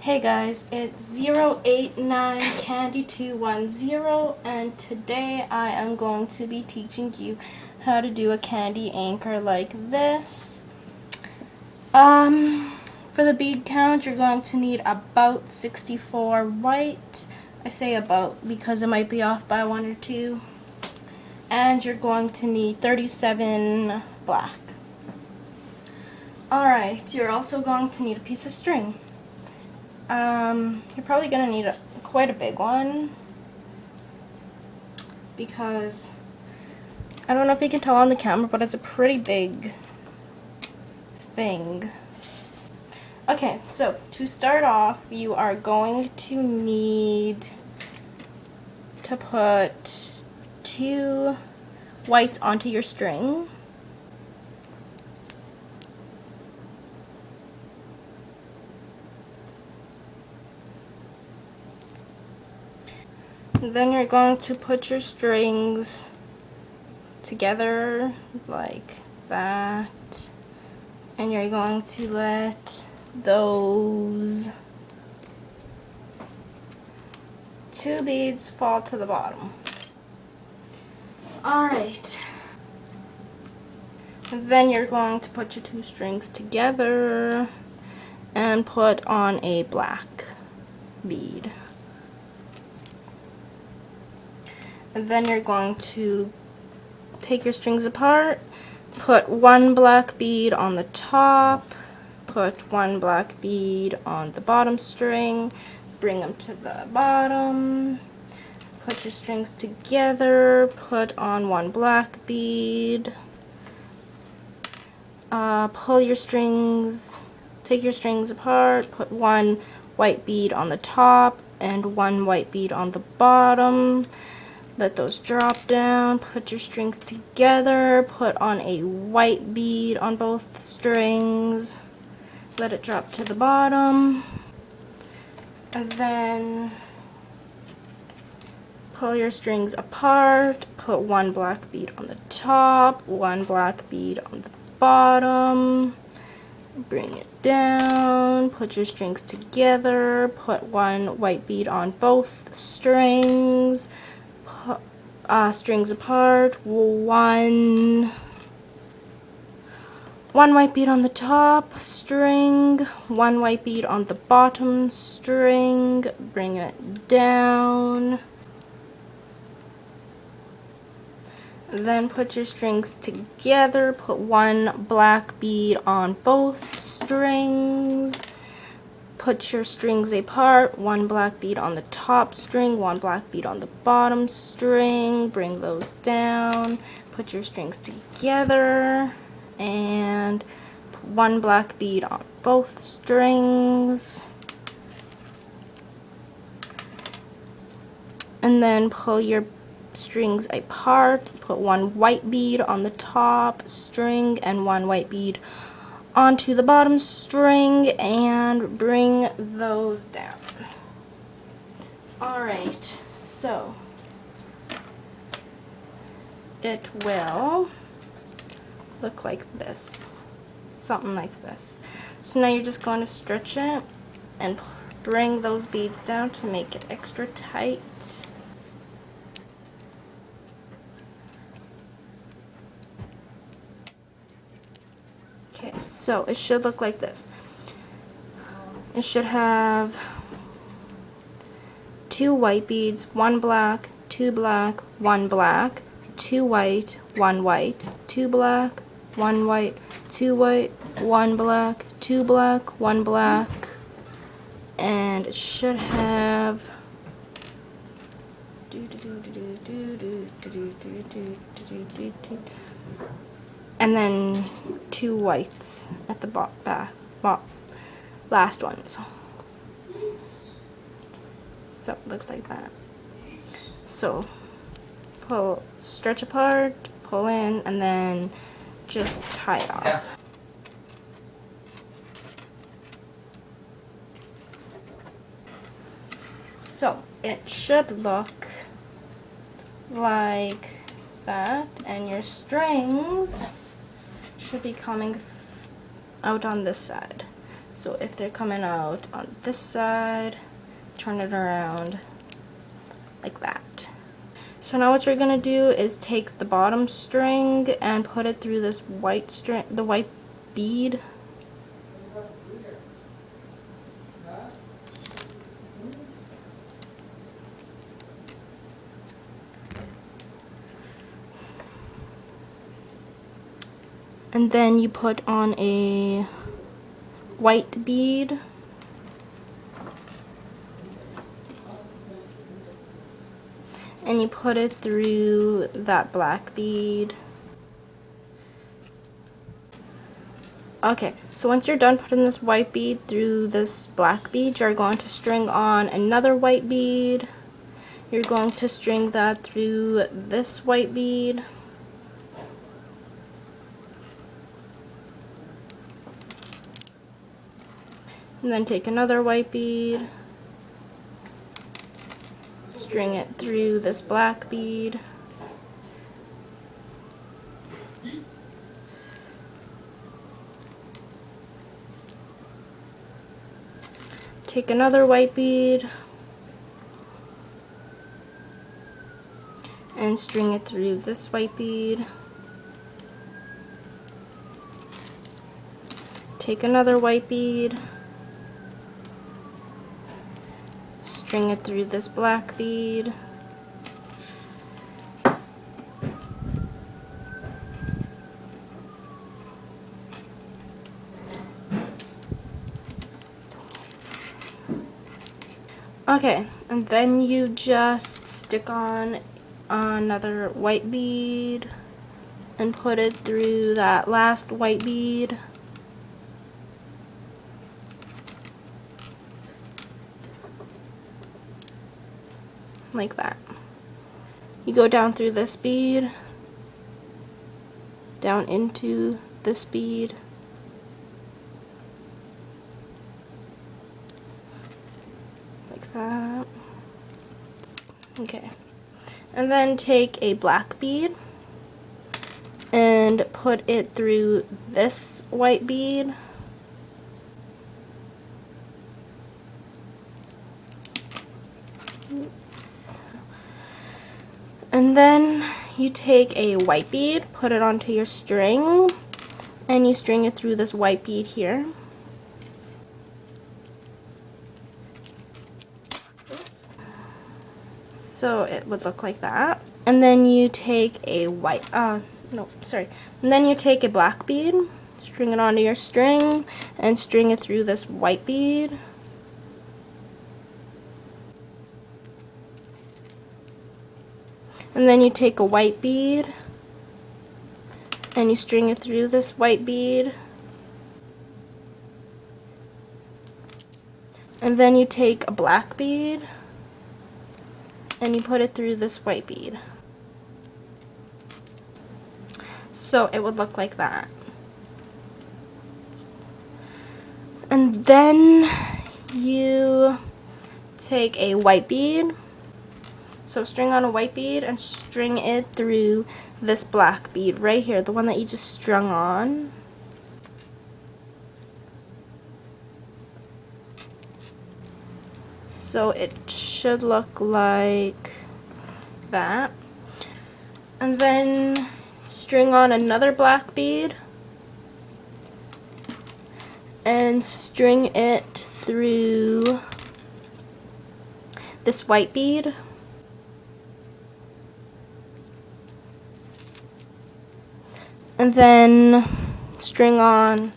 Hey guys, it's 089 Kandi210 and today I am going to be teaching you how to do a candy anchor like this. For the bead count you're going to need about 64 white. I say about because it might be off by one or two. And you're going to need 37 black. Alright, you're also going to need a piece of string. You're probably going to need quite a big one because I don't know if you can tell on the camera, but it's a pretty big thing. Okay, so to start off, you are going to need to put 2 whites onto your string. Then you're going to put your strings together like that, and you're going to let those 2 beads fall to the bottom. Alright, then you're going to put your 2 strings together and put on a black bead. And then you're going to take your strings apart, put 1 black bead on the top, put 1 black bead on the bottom string, bring them to the bottom, put your strings together, put on 1 black bead, pull your strings, take your strings apart, put 1 white bead on the top and 1 white bead on the bottom. Let those drop down, put your strings together, put on a white bead on both strings, let it drop to the bottom, and then pull your strings apart, put 1 black bead on the top, 1 black bead on the bottom, bring it down, put your strings together, put 1 white bead on both strings, strings apart, 1 white bead on the top string, 1 white bead on the bottom string, bring it down, then put your strings together, put 1 black bead on both strings, put your strings apart, 1 black bead on the top string, 1 black bead on the bottom string, bring those down, put your strings together, and 1 black bead on both strings, and then pull your strings apart, put 1 white bead on the top string and 1 white bead onto the bottom string and bring those down. Alright, so it will look like this, something like this. So now you're just going to stretch it and bring those beads down to make it extra tight. Okay, so it should look like this. It should have 2 white beads, 1 black, 2 black, 1 black, 2 white, 1 white, 2 black, 1 white, 2 white, 1 black, 2 black, 1 black, and it should have and then 2 whites at the last ones. So it looks like that. So stretch apart, pull in, and then just tie it off. Yeah. So it should look like that, and your strings should be coming out on this side. So if they're coming out on this side, turn it around like that. So now what you're gonna do is take the bottom string and put it through this white string, the white bead. And then you put on a white bead. And you put it through that black bead. Okay, so once you're done putting this white bead through this black bead, you're going to string on another white bead. You're going to string that through this white bead. And then take another white bead, string it through this black bead. Take another white bead and string it through this white bead. Take another white bead, string it through this black bead. Okay, and then you just stick on another white bead and put it through that last white bead. Like that. You go down through this bead, down into this bead, like that. Okay, and then take a black bead and put it through this white bead. And then you take a white bead, put it onto your string, and you string it through this white bead here. Oops. So it would look like that. And then you take a and then you take a black bead, string it onto your string, and string it through this white bead. And then you take a white bead and you string it through this white bead. And then you take a black bead and you put it through this white bead. So it would look like that. And then you take a white bead. So string on a white bead and string it through this black bead right here, the one that you just strung on. So it should look like that. And then string on another black bead and string it through this white bead. And then string on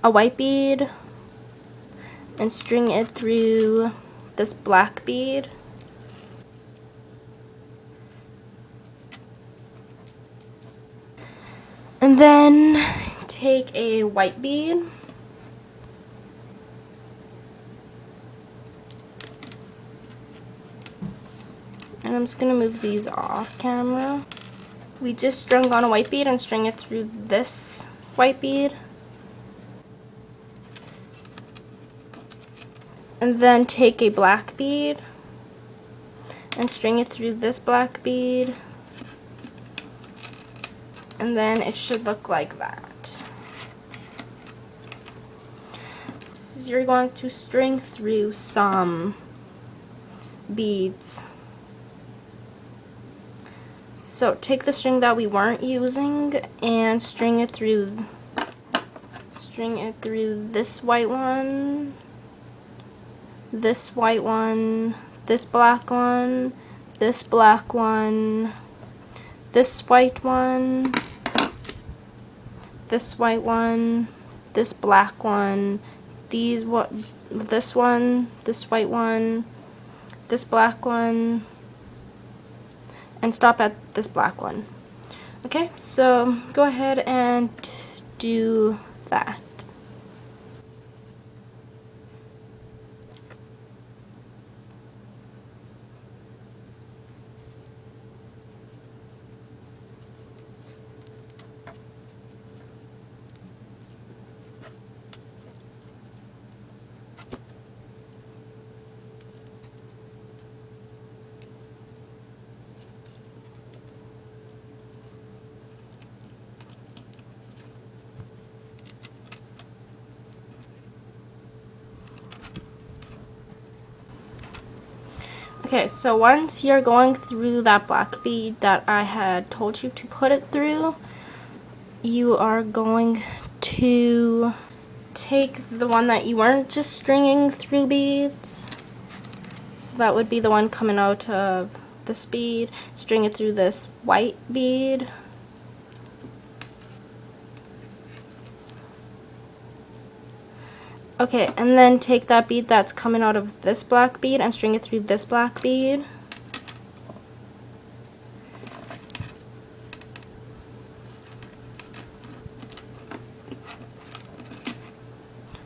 a white bead and string it through this black bead. And then take a white bead and I'm just going to move these off camera. We just strung on a white bead and string it through this white bead. And then take a black bead and string it through this black bead. And then it should look like that. you're going to string through some beads. So take the string that we weren't using and string it through this white one, this white one, this black one, this black one, this white one, this white one, this black one, this one, this white one, this black one, and stop at this black one. Okay, so go ahead and do that. Okay, so once you're going through that black bead that I had told you to put it through, you are going to take the one that you weren't just stringing through beads. So that would be the one coming out of this bead, string it through this white bead. Okay, and then take that bead that's coming out of this black bead and string it through this black bead.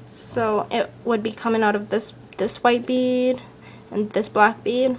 So it would be coming out of this white bead and this black bead.